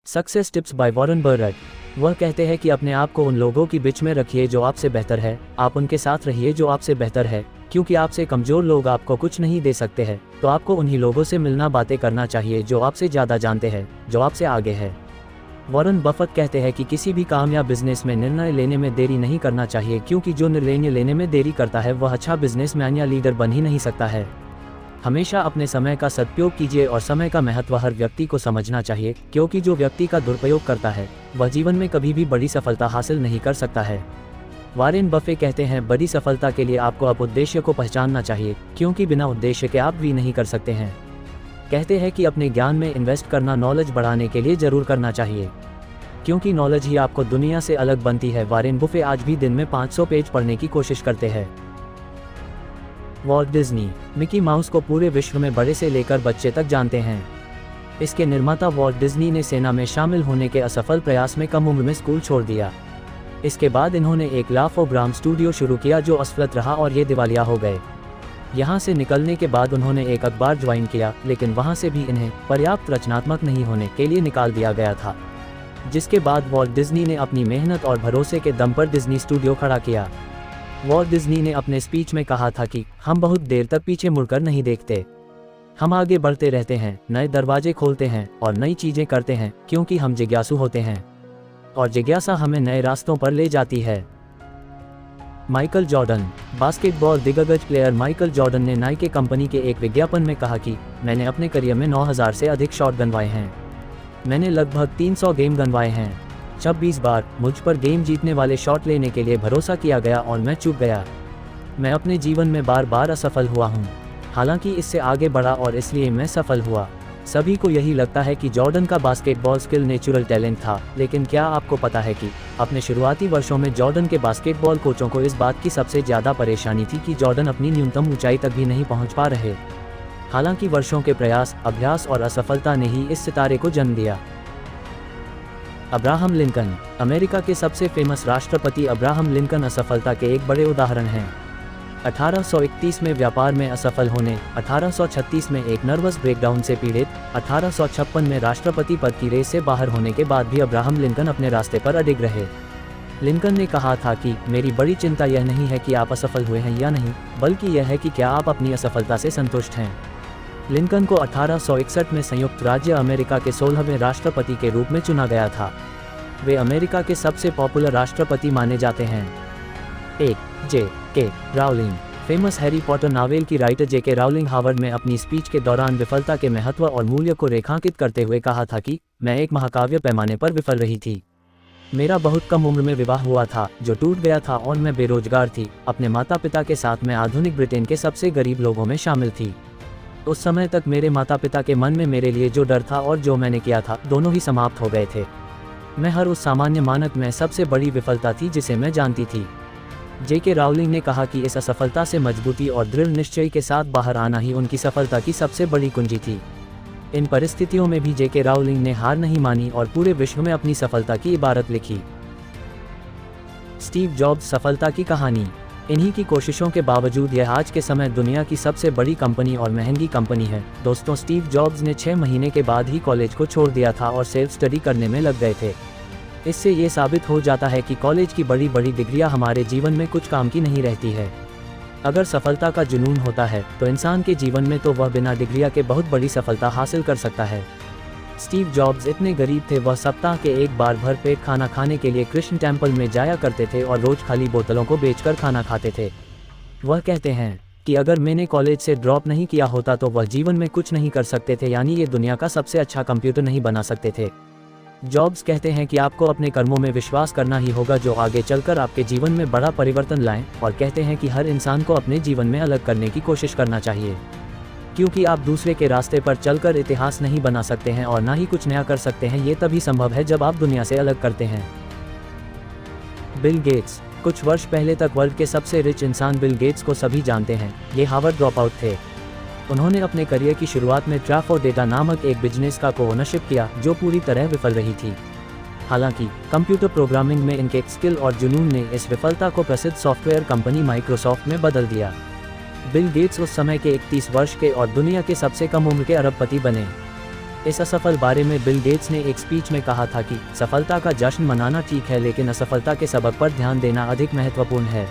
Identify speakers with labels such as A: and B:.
A: Success tips by Warren Buffett. वह कहते हैं कि अपने आप को उन लोगों की बीच में रखिए जो आपसे बेहतर है, आप उनके साथ रहिए जो आपसे बेहतर है, क्योंकि आपसे कमज़ोर लोग आपको कुछ नहीं दे सकते हैं, तो आपको उन्हीं लोगों से मिलना, बातें करना चाहिए जो आपसे ज़्यादा जानते हैं, जो आपसे आगे है। वॉरेन बफेट कहते हैं कि किसी भी काम या बिजनेस में निर्णय लेने में देरी नहीं करना चाहिए, क्योंकि जो निर्णय लेने में देरी करता है वह अच्छा बिजनेसमैन या लीडर बन ही नहीं सकता है। हमेशा अपने समय का सदुपयोग कीजिए और समय का महत्व हर व्यक्ति को समझना चाहिए, क्योंकि जो व्यक्ति का दुरुपयोग करता है वह जीवन में कभी भी बड़ी सफलता हासिल नहीं कर सकता है। वॉरेन बफेट कहते हैं, बड़ी सफलता के लिए आपको अब उद्देश्य को पहचानना चाहिए, क्योंकि बिना उद्देश्य के आप भी नहीं कर सकते हैं। कहते हैं कि अपने ज्ञान में इन्वेस्ट करना नॉलेज बढ़ाने के लिए ज़रूर करना चाहिए, क्योंकि नॉलेज ही आपको दुनिया से अलग बनती है। वॉरेन बफेट आज भी दिन में 500 पेज पढ़ने की कोशिश करते हैं। वॉल्ट डिज्नी मिकी माउस को पूरे विश्व में बड़े से लेकर बच्चे तक जानते हैं। इसके निर्माता वॉल्ट डिज्नी ने सेना में शामिल होने के असफल प्रयास में कम उम्र में स्कूल छोड़ दिया। इसके बाद इन्होंने एक लाफोग्राम स्टूडियो शुरू किया जो असफल रहा और ये दिवालिया हो गए। यहाँ से निकलने के बाद उन्होंने एक अखबार ज्वाइन किया, लेकिन वहाँ से भी इन्हें पर्याप्त रचनात्मक नहीं होने के लिए निकाल दिया गया था, जिसके बाद वॉल्ट डिज्नी ने अपनी मेहनत और भरोसे के दम पर डिज्नी स्टूडियो खड़ा किया। वॉल्ट डिज्नी ने अपने स्पीच में कहा था कि हम बहुत देर तक पीछे मुड़कर नहीं देखते, हम आगे बढ़ते रहते हैं, नए दरवाजे खोलते हैं और नई चीज़ें करते हैं, क्योंकि हम जिज्ञासु होते हैं और जिज्ञासा हमें नए रास्तों पर ले जाती है। माइकल जॉर्डन बास्केटबॉल दिग्गज प्लेयर माइकल जॉर्डन ने नाइके कंपनी के एक विज्ञापन में कहा कि मैंने अपने करियर में 9000 से अधिक शॉट गनवाए हैं, मैंने लगभग 300 गेम गनवाए हैं, 26 बार मुझ पर गेम जीतने वाले शॉट लेने के लिए भरोसा किया गया और मैं चूक गया। मैं अपने जीवन में बार बार असफल हुआ हूँ, हालांकि इससे आगे बढ़ा और इसलिए मैं सफल हुआ। सभी को यही लगता है कि जॉर्डन का बास्केटबॉल स्किल नेचुरल टैलेंट था, लेकिन क्या आपको पता है कि अपने शुरुआती वर्षों में जॉर्डन के बास्केटबॉल कोचों को इस बात की सबसे ज़्यादा परेशानी थी कि जॉर्डन अपनी न्यूनतम ऊंचाई तक भी नहीं पहुंच पा रहे। हालांकि वर्षों के प्रयास, अभ्यास और असफलता ने ही इस सितारे को जन्म दिया। अब्राहम लिंकन अमेरिका के सबसे फेमस राष्ट्रपति अब्राहम लिंकन असफलता के एक बड़े उदाहरण हैं। 1831 में व्यापार में असफल होने, 1836 में एक नर्वस ब्रेकडाउन से पीड़ित, 1856 में राष्ट्रपति पद की रेस से बाहर होने के बाद भी अब्राहम लिंकन अपने रास्ते पर अडिग रहे। लिंकन ने कहा था कि मेरी बड़ी चिंता यह नहीं है कि आप असफल हुए हैं या नहीं, बल्कि यह है कि क्या आप अपनी असफलता से संतुष्ट हैं। लिंकन को 1861 में संयुक्त राज्य अमेरिका के 16वें राष्ट्रपति के रूप में चुना गया था। वे अमेरिका के सबसे पॉपुलर राष्ट्रपति माने जाते हैं। J.K. Rowling famous Harry Potter novel की राइटर J.K. राउलिंग हार्वर्ड में अपनी स्पीच के दौरान विफलता के महत्व और मूल्य को रेखांकित करते हुए कहा था कि मैं एक महाकाव्य पैमाने पर विफल रही थी। मेरा बहुत कम उम्र में विवाह हुआ था जो टूट गया था और मैं बेरोजगार थी। अपने माता पिता के साथ मैं आधुनिक ब्रिटेन के सबसे गरीब लोगों में शामिल थी। उस समय तक मेरे माता पिता के मन में मेरे लिए जो डर था और जो मैंने किया था, दोनों ही समाप्त हो गए थे। मैं हर उस सामान्य मानक में सबसे बड़ी विफलता थी जिसे मैं जानती थी। J.K. राउलिंग ने कहा कि इस असफलता से मजबूती और दृढ़ निश्चय के साथ बाहर आना ही उनकी सफलता की सबसे बड़ी कुंजी थी। इन परिस्थितियों में भी J.K. राउलिंग ने हार नहीं मानी और पूरे विश्व में अपनी सफलता की इबारत लिखी। स्टीव जॉब्स सफलता की कहानी। इन्हीं की कोशिशों के बावजूद यह आज के समय दुनिया की सबसे बड़ी कंपनी और महंगी कंपनी है। दोस्तों, स्टीव जॉब्स ने 6 महीने के बाद ही कॉलेज को छोड़ दिया था और सेल्फ स्टडी करने में लग गए थे। इससे ये साबित हो जाता है कि कॉलेज की बड़ी बड़ी डिग्रियां हमारे जीवन में कुछ काम की नहीं रहती है। अगर सफलता का जुनून होता है तो इंसान के जीवन में तो वह बिना डिग्रिया के बहुत बड़ी सफलता हासिल कर सकता है। स्टीव जॉब्स इतने गरीब थे, वह सप्ताह के एक बार भर पेट खाना खाने के लिए कृष्ण टेम्पल में जाया करते थे और रोज खाली बोतलों को बेचकर खाना खाते थे। वह कहते हैं कि अगर मैंने कॉलेज से ड्रॉप नहीं किया होता तो वह जीवन में कुछ नहीं कर सकते थे, यानी ये दुनिया का सबसे अच्छा कंप्यूटर नहीं बना सकते थे। जॉब्स कहते हैं कि आपको अपने कर्मों में विश्वास करना ही होगा जो आगे चलकर आपके जीवन में बड़ा परिवर्तन लाएं, और कहते हैं कि हर इंसान को अपने जीवन में अलग करने की कोशिश करना चाहिए, क्योंकि आप दूसरे के रास्ते पर चलकर इतिहास नहीं बना सकते हैं और ना ही कुछ नया कर सकते हैं। ये तभी संभव है जब आप दुनिया से अलग करते हैं। बिल गेट्स कुछ वर्ष पहले तक वर्ल्ड के सबसे रिच इंसान बिल गेट्स को सभी जानते हैं। ये हार्वर्ड ड्रॉप आउट थे। उन्होंने अपने करियर की शुरुआत में ट्राफोर्ड डेटा नामक एक बिजनेस का को-ओनरशिप किया जो पूरी तरह विफल रही थी। हालांकि कंप्यूटर प्रोग्रामिंग में इनके स्किल और जुनून ने इस विफलता को प्रसिद्ध सॉफ्टवेयर कंपनी माइक्रोसॉफ्ट में बदल दिया। बिल गेट्स उस समय के 31 वर्ष के और दुनिया के सबसे कम उम्र के अरबपति बने। इस असफल बारे में बिल गेट्स ने एक स्पीच में कहा था कि सफलता का जश्न मनाना ठीक है, लेकिन असफलता के सबक पर ध्यान देना अधिक महत्वपूर्ण है।